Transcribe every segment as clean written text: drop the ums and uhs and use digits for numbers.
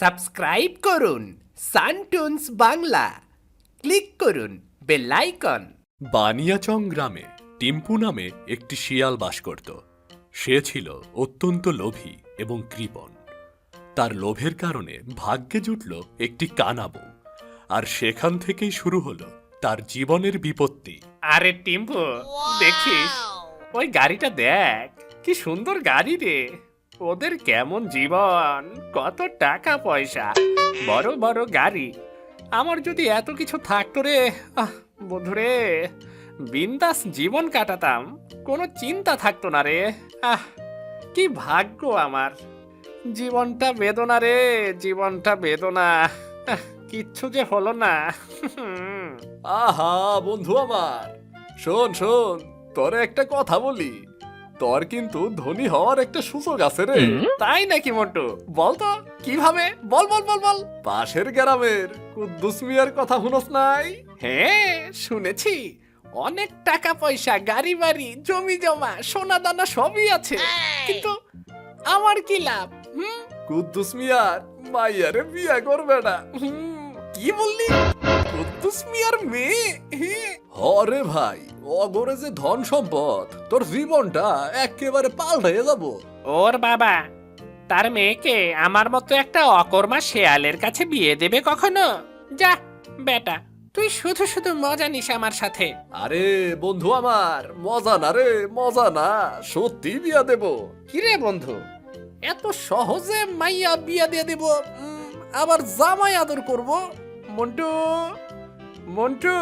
Subscribe করুন সানটুনস Bangla, click করুন bell icon. Baniachong গ্রামে টিম্পু নামে একটি শিয়াল বাস করত। সে ছিল অত্যন্ত লোভী এবং কৃপণ। তার লোভের কারণে ভাগ্যে জুটল একটি কানা বউ, আর সেখান থেকেই শুরু হলো তার জীবনের বিপত্তি। আরে টিম্পু, দেখিস ওই গাড়িটা দেখ, কি সুন্দর গাড়ি রে। ওদের কেমন জীবন, কত টাকা পয়সা, বড় বড় গাড়ি। আমার যদি এত কিছু থাকতো রে, বন্ধুরে, বিন্দাস জীবন কাটাতাম, কোনো চিন্তা থাকতো না রে। কি ভাগ্য আমার। জীবনটা বেদনা রে, জীবনটা বেদনা। কিচ্ছু যে হলো না। আহা বন্ধু আমার, শোন শোন, তোরে একটা কথা বলি। তোর কিন্তু ধনী হওয়ার একটা সুযোগ আছে রে। তাই নাকি মন্টু? বল তো কিভাবে, বল বল বল বল। পাশের গ্রামের কুদ্দুস মিয়ার কথা শুনস নাই? হ্যাঁ, শুনেছি। অনেক টাকা পয়সা, গাড়ি বাড়ি, জমি জমা, সোনা দানা সবই আছে, কিন্তু আমার কি লাভ? কুদ্দুস মিয়ার মাইয়ারে বিয়ে করবে না। কি বললি? কুদ্দুস মিয়ার মেয়ে? হরে ভাই, অগরে যে ধন সম্পদ, তোর জীবনটা একেবারে পাল্টে যাব। ওর বাবা তার মেয়েকে আমার মতো একটা অকর্মা শেয়ালের কাছে বিয়ে দেবে কখনো? যা বেটা, তুই শুধু শুধু মজা নিস আমার সাথে। আরে বন্ধু আমার, মজা না রে, মজা না, সত্যি বিয়া দেব। কিরে বন্ধু, এত সহজে মাইয়া বিয়া দিয়ে দেব, আবার জামাই আদর করব? মন্টু, মন্টু,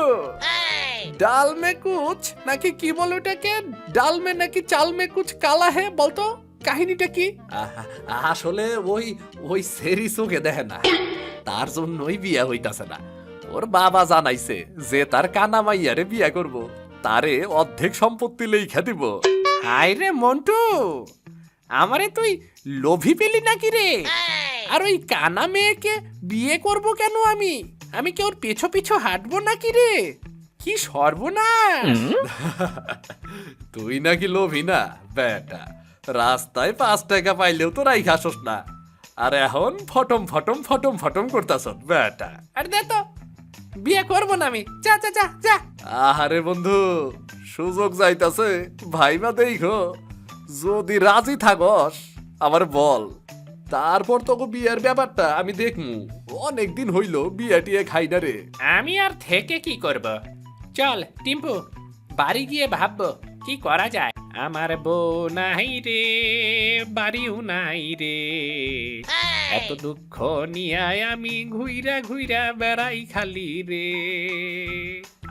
ডাল মে কুচ নাকি কি বল ওটাকে, ডাল মে নাকি চাল মে কুচ কালা হে, বলতো কাহিনীটা কি? আসলে ওই ওই সেরি চোখে দেখে না, তার জন্যই বিয়া হইতাছে না। ওর বাবা জানাইছে যে তার কানা মাইয়ারে বিয়া করব, তারে অর্ধেক সম্পত্তি লেখা দিব। হায় রে মন্টু, আমারে তুই লোভী পেলি নাকি রে? আর ওই কানা মেয়েকে বিয়ে করব কেন আমি? আমি কি ওর পিছু পিছু হাঁটবো নাকি রে? কি সর্বনাশ! তুই নাকি লোভী না বেটা, রাস্তায় 5 টাকা পাইলেও তো রাই খাসস না, আর এখন ফটম ফটম ফটম ফটম করতাস বেটা। আরে দে তো, বিয়ে করবো না আমি। যা যা যা যা। আহারে বন্ধু, সুযোগ যাইতাছে, ভাইবা দেখো, যদি রাজি থাকস আমার বল, তারপর তোকে বিয়ের ব্যাপারটা আমি দেখমু। অনেকদিন হইল বিয়া টিয়ে খাই না রে। আমি আর থেকে কি করব? চল টিম্পু, বাড়ি গিয়ে ভাববো কি করা যায়। আমার বউ নাই রে, বাড়িও নাই রে, এত দুঃখ নিয়ে আমি ঘুইরা ঘুইরা বেড়াই খালি রে।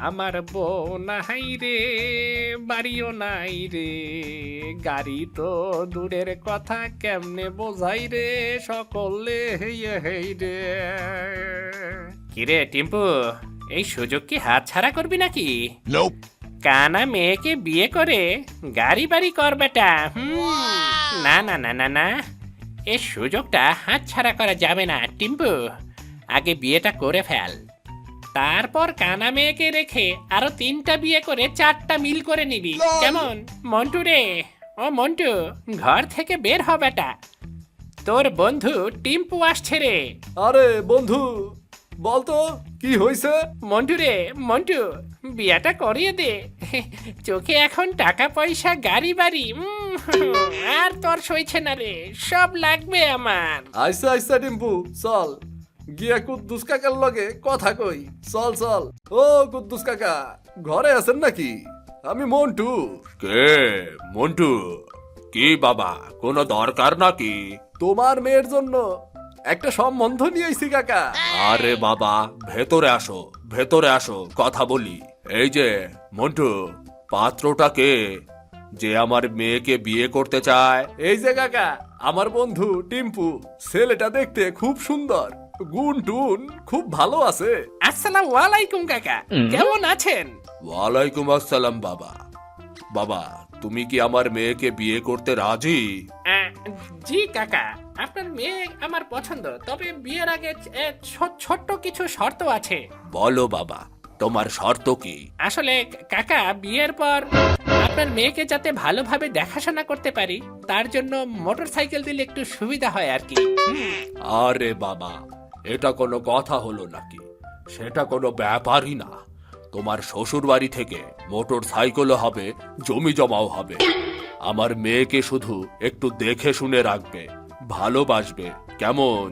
আমার বউ নাই রে, বাড়িও নাই রে, গাড়ি তো দূরের কথা, কেমনে বোঝাই রে সকলে হেই রে। কিরে টিম্পু, এই সুযোগ কি হাত ছাড়া করবি নাকি? কানা মেয়েকে বিয়ে করে গাড়ি বাড়ি কর বেটা। না না না না না, এই সুযোগটা হাত ছাড়া করা যাবে না টিম্পু। আগে বিয়েটা করে ফেল, তারপর কানা মেয়েকে রেখে আরো 3টা বিয়ে করে 4টা মিল করে নিবি, কেমন? মন্টু রে, ও মন্টু, ঘর থেকে বের হ বেটা, তোর বন্ধু টিম্পু আসছে রে। আরে বন্ধু, বলতো কি হইছে? মন্টু রে, মন্টু, বিয়াটা করিয়ে দে। চোখে এখন টাকা পয়সা, গাড়ি বাড়ি, আর তোর সইছে না রে, সব লাগবে আমার। আইসা আইসা টিম্পু, চল গিয়া কুদ্দুস কাকার লগে কথা কই। চল চল। ও কুদ্দুস কাকা, ঘরে আছেন নাকি? আমি মন্টু। কে মন্টু? কি বাবা, কোনো দরকার নাকি? তোমার মেয়ের জন্য একটা সম্বন্ধ নিয়ে আইছি কাকা। আরে বাবা, ভেতরে আসো, ভেতরে আসো, কথা বলি। এই যে মন্টু, পাত্রটা কে যে আমার মেয়েকে বিয়ে করতে চায়? এই যে কাকা, আমার বন্ধু টিম্পু। ছেলেটা দেখতে খুব সুন্দর, গুণ টুন খুব ভালো আছে। আসসালামু আলাইকুম কাকা, কেমন আছেন? ওয়ালাইকুম আসসালাম বাবা। বাবা, তুমি কি আমার মেয়েকে বিয়ে করতে রাজি? জি কাকা, আপনার মেয়ে আমার পছন্দ, তবে বিয়ের আগে ছোট্ট কিছু শর্ত আছে। বলো বাবা, তোমার শর্ত কি? আসলে কাকা, বিয়ের পর আপনার মেয়েকে যাতে ভালোভাবে দেখাশোনা করতে পারি তার জন্য মোটরসাইকেল দিলে একটু সুবিধা হয় আর কি। আরে বাবা, এটা কোনো কথা হলো নাকি? সেটা কোনো ব্যাপারই না। তোমার শ্বশুর বাড়ি থেকে মোটর সাইকেলও হবে, জমি জমাও হবে। আমার মেয়েকে শুধু একটু দেখে শুনে রাখবে, ভালোবাসবে, কেমন?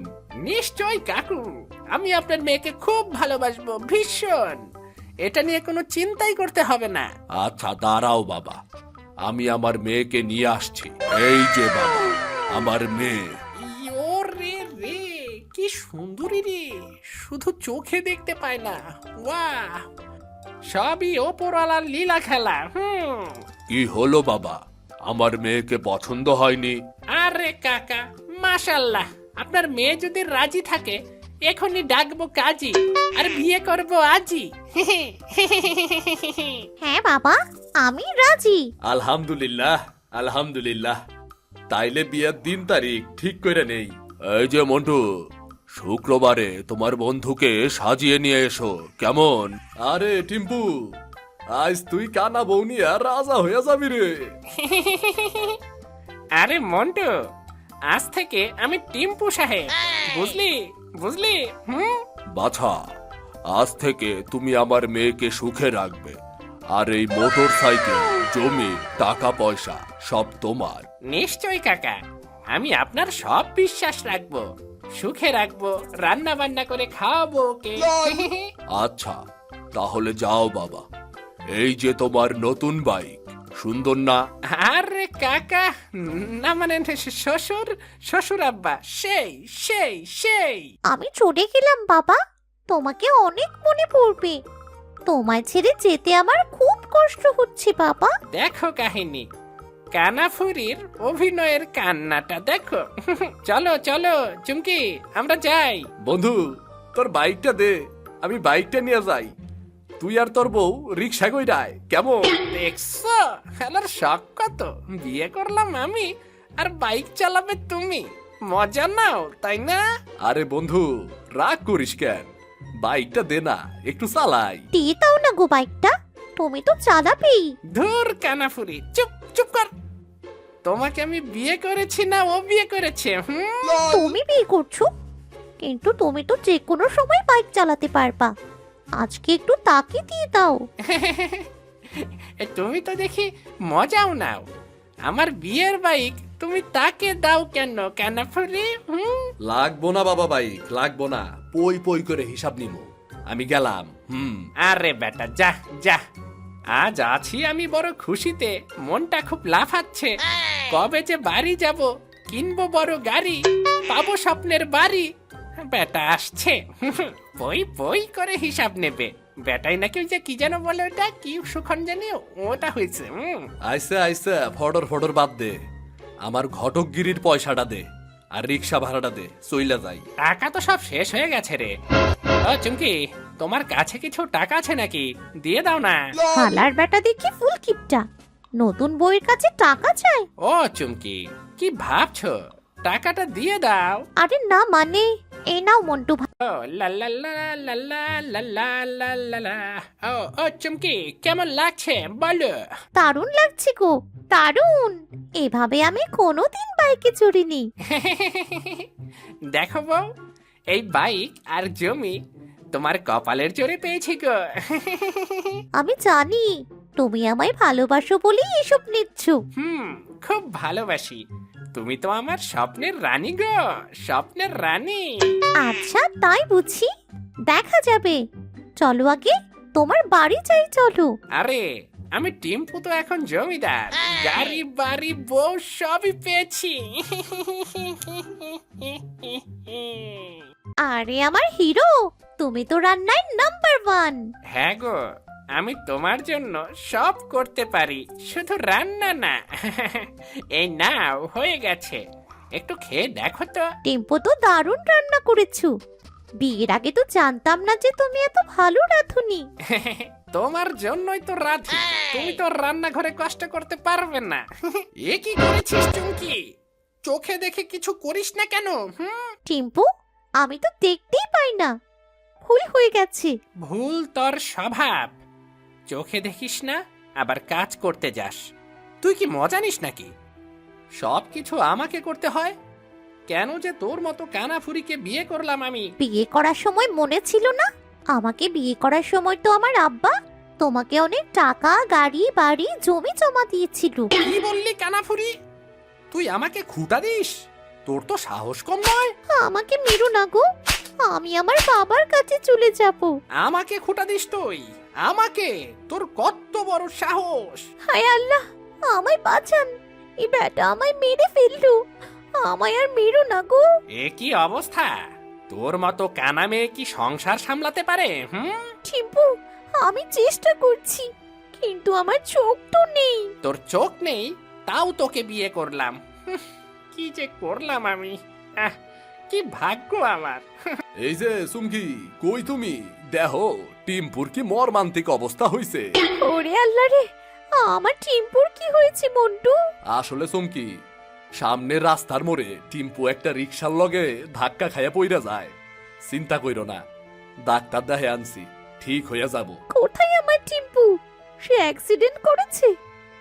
নিশ্চয় কাকু, আমি আপনার মেয়েকে খুব ভালোবাসবো, ভীষণ। এটা নিয়ে কোনো চিন্তাই করতে হবে না। আচ্ছা দাঁড়াও বাবা, আমি আমার মেয়েকে নিয়ে আসছি। এই যে বাবা, আমার মেয়ে। ওরে রে, কি সুন্দরী রে, শুধু চোখে দেখতে পায় না। বাহ, সবই ওপরওয়ালার লীলা খেলা। কি হলো বাবা, আমার মেয়েকে পছন্দ হয়নি? আরে কাকা, মাশাল্লাহ, আপনার মেয়ে যদি রাজি থাকে এখনই ডাকবো কাজী, আর বিয়ে করবো আজই। হ্যাঁ বাবা, আমি রাজি। আলহামদুলিল্লাহ, আলহামদুলিল্লাহ। তাইলে বিয়ের দিন তারিখ ঠিক করে নেই। এই যে মন্টু, শুক্রবারে তোমার বন্ধুকে সাজিয়ে নিয়ে এসো, কেমন? আরে টিম্পু, আজ তুই কানা বউ নিয়ে রাজা হয়ে যাবি রে। আরে মন্টু, আজ থেকে আমি টিম্পু সাহেব, বুঝলি বুঝলি? বাছা, আজ থেকে তুমি আমার মেয়েকে সুখে রাখবে, আর এই মোটর সাইকেল, জমি, টাকা পয়সা সব তোমার। নিশ্চয় কাকা, আমি আপনার সব বিশ্বাস রাখবো, সুখে রাখবো, রান্না বান্না করে খাওয়াবো ওকে। আচ্ছা তাহলে যাও বাবা, এই যে তোমার নতুন বাইক, সুন্দর না? আরে কাকা, না মানে শ্বশুর, শ্বশুর আব্বা, সেই সেই সেই। আমি চলে গেলাম বাবা, তোমাকে অনেক মনে পড়বে। তোমায় ছেড়ে যেতে আমার খুব কষ্ট হচ্ছে বাবা। দেখো কাহিনী, কানাফুরির অভিনয়ের কান্নাটা দেখো। চলো চলো চুমকি, আমরা যাই। বন্ধু, তোর বাইকটা দে, আমি বাইকটা নিয়ে যাই। তুই আর তোর বউ রিক্সা কইরায়, কেমন? দেখছো খেলার শখ কত, বিয়ে করলাম আমি আর বাইক চালাবে তুমি, মজা নাও তাই না? আরে বন্ধু, রাগ করিস কেন? বাইকটা দে না, একটু চালাই। দিয়ে দাও না গো বাইকটা, তুমি তো চালাবেই। ধুর কানাফুরি, চুপ চুপ কর। তোমাকে আমি বিয়ে করেছি না ও বিয়ে করেছে? তুমি বিয়ে করছো, কিন্তু তুমি তো যে কোনো সময় বাইক চালাতে পারবা। আজকে একটু তাকে দিয়ে দাও। তুমি তো দেখি মজাও নাও। আমার বিয়ের বাইক তুমি তাকে দাও কেন কানাফুরি? লাগবো না বাবা বাইক, লাগবো না। পই পই করে হিসাব নিমু। আমি গেলাম। আরে বেটা যা যা, আজ আছি আমি বড় খুশিতে, মনটা খুব লাফাচ্ছে। কবে যে বাড়ি যাব, কিনবো বড় গাড়ি, পাবো স্বপ্নের বাড়ি। বেটা আসছে, পই পই করে হিসাব নেবে। বেটাই নাকি ওই যে কি যেন বলে, ওটা কি সুখন জানি, ওটা হয়েছে। আইসে আইসে ফডর ফডর বাদ দে, আমার ঘটকগিরির পয়সাটা দে, আর রিক্সা ভাড়াটা দে, চইলা যাই। টাকা তো সব শেষ হয়ে গেছে রে। ও চুমকি, তোমার কাছে কিছু টাকা আছে নাকি? দিয়ে দাও না। হালার বেটা দেখি ফুল কিপটা, নতুন বইয়ের কাছে টাকা চায়। ও চুমকি, কি ভাবছো? টাকাটা দিয়ে দাও। আরে না মানে, এই নাও মন্টু ভাই। ও লা লা লা লা লা লা লা লা লা লা। ও চুমকি, কেমন লাগছে বলো? দারুণ লাগছে গো, দারুণ। এভাবে আমি কোনোদিন বাইকে চড়িনি। দেখো বউ, এই বাইক আর জমি তোমার কপালের জোরে পেয়েছি গো। আমি জানি তুমি আমায় ভালোবাসো বলেই এসব নিচ্ছ। খুব ভালোবাসি। তুমি তো আমার স্বপ্নের রানী গো, স্বপ্নের রানী। আচ্ছা তাই বুঝি, দেখা যাবে। চলো আগে তোমার বাড়ি যাই, চলো। আরে আমি টিম্পু তো এখন জমিদার, গাড়ি বাড়ি বউ সবই পেয়েছি। আরে আমার হিরো, তুমি তো রান্নায় নাম্বার 1। হ্যাঁ গো, আমি তোমার জন্য সব করতে পারি, শুধু রান্না না। এই নাও হয়ে গেছে, একটু খেয়ে দেখো তো। টেম্পো তো দারুণ রান্না করেছো। বিয়ের আগে তো জানতাম না যে তুমি এত ভালো রাঁধুনি। তোমার জন্যই তো রাধি, তুমি তো রান্নাঘরে কষ্ট করতে পারবে না। এ কি করেছিস চুমকি? চোখে দেখে কিছু করিস না কেন? টিম্পু, আমি তো দেখতেই পাই না, ভুল হয়ে গেছে। ভুল তোর স্বভাব, চোখে দেখিস না আবার কাজ করতে যাস। তুই কি মজা নিস নাকি? সব কিছু আমাকে করতে হয়? কেন যে তোর মতো কানাফুরিকে বিয়ে করলাম আমি? বিয়ে করার সময় মনে ছিল না? আমাকে বিয়ে করার সময় তো আমার আব্বা তোমাকে অনেক টাকা, গাড়ি, বাড়ি, জমি জমা দিয়েছিল। কি বললি কানাফুরি? তুই আমাকে খুঁটা দিস? তোর তো সাহস কম নয়। আমাকে মেরো না গো, আমি আমার বাবার কাছে চলে যাব। আমাকে খুঁটা দিস তুই? আমাকে? তোর কত বড় সাহস! হায় আল্লাহ, আমায় বাঁচান, এই ব্যাটা আমায় মেরে ফেললো। আমায় আর মেরো না গো। এ কি অবস্থা? তোর মতো কানা মেয়ে কি সংসার সামলাতে পারে? টিম্পু, আমি চেষ্টা করছি, কিন্তু আমার চোখ তো নেই। তোর চোখ নেই, তাও তোকে বিয়ে করলাম। কি যে করলাম আমি! আহ, কি ভাগ্য আমার! এই যে সুমকি, কই তুমি? দেখো টিম্পুর কি মর্মান্তিক অবস্থা হইছে। ওরে আল্লাহ রে, আমার টিম্পুর কি হয়েছে মন্টু? আসলে সুমকি, সামনের রাস্তার মোড়ে টিম্পু একটা রিক্সার লগে ধাক্কা খাইয়া পইরা যায়। চিন্তা কইরো না, ডাক্তার দেহে আনছি, ঠিক হইয়া যাব। কোথায় আমার টিম্পু? সে অ্যাক্সিডেন্ট করেছে?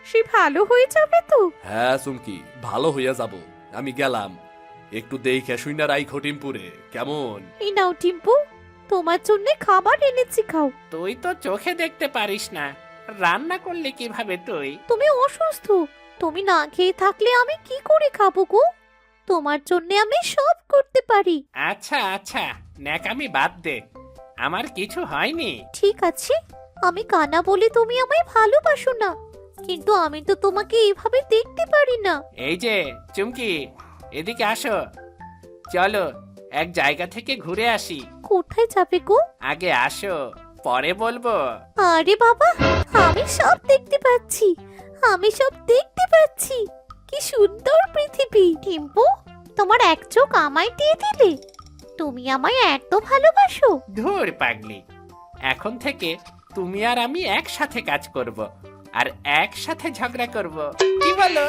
সে ভালো হয়ে যাবে তো? হ্যাঁ সুমকি, ভালো হইয়া যাব। আমি গেলাম, একটু দেখে শুইনা রাইখো টিম্পুরে, কেমন? এই নাও টিম্পু, তোমার জন্য খাবার এনেছি, খাও। তুই তো চোখে দেখতে পারিস না, রান্না করলে কিভাবে তুই? তুমি অসুস্থ, তুমি না খেয়ে থাকলে আমি কি করে খাবো গো? তোমার জন্য আমি সব করতে পারি। আচ্ছা আচ্ছা, ন্যাকামি বাদ দে, আমার কিছু হয়নি। ঠিক আছে, আমি কানা বলে তুমি আমায় ভালোবাসো না, কিন্তু আমি তো তোমাকে এভাবে দেখতে পারি না। এই যে চুমকি, এদিকে আসো, চলো এক জায়গা থেকে ঘুরে আসি। কোথায় যাবে গো? আগে আসো, পরে বলবো। আরে বাবা, আমি সব দেখতে পাচ্ছি, আমি সব দেখতে পাচ্ছি। কি সুন্দর পৃথিবী। টিম্পু, তোমার এক চোখ আমায় দিয়ে দিলে? তুমি আমায় এত ভালোবাসো? ধুর পাগলি, এখন থেকে তুমি আর আমি একসাথে কাজ করব, আর একসাথে ঝগড়া করব, কি বলো?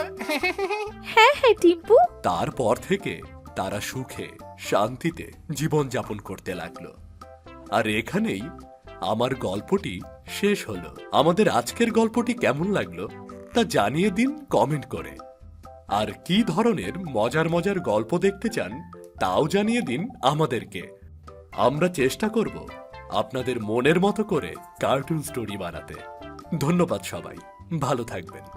হ্যাঁ হ্যাঁ টিম্পু। তারপর থেকে তারা সুখে শান্তিতে জীবন যাপন করতে লাগলো। আর এখানেই আমার গল্পটি শেষ হলো। আমাদের আজকের গল্পটি কেমন লাগলো তা জানিয়ে দিন কমেন্ট করে। আর কি ধরনের মজার মজার গল্প দেখতে চান তাও জানিয়ে দিন আমাদেরকে। আমরা চেষ্টা করব আপনাদের মনের মতো করে কার্টুন স্টোরি বানাতে। ধন্যবাদ সবাই, ভালো থাকবেন।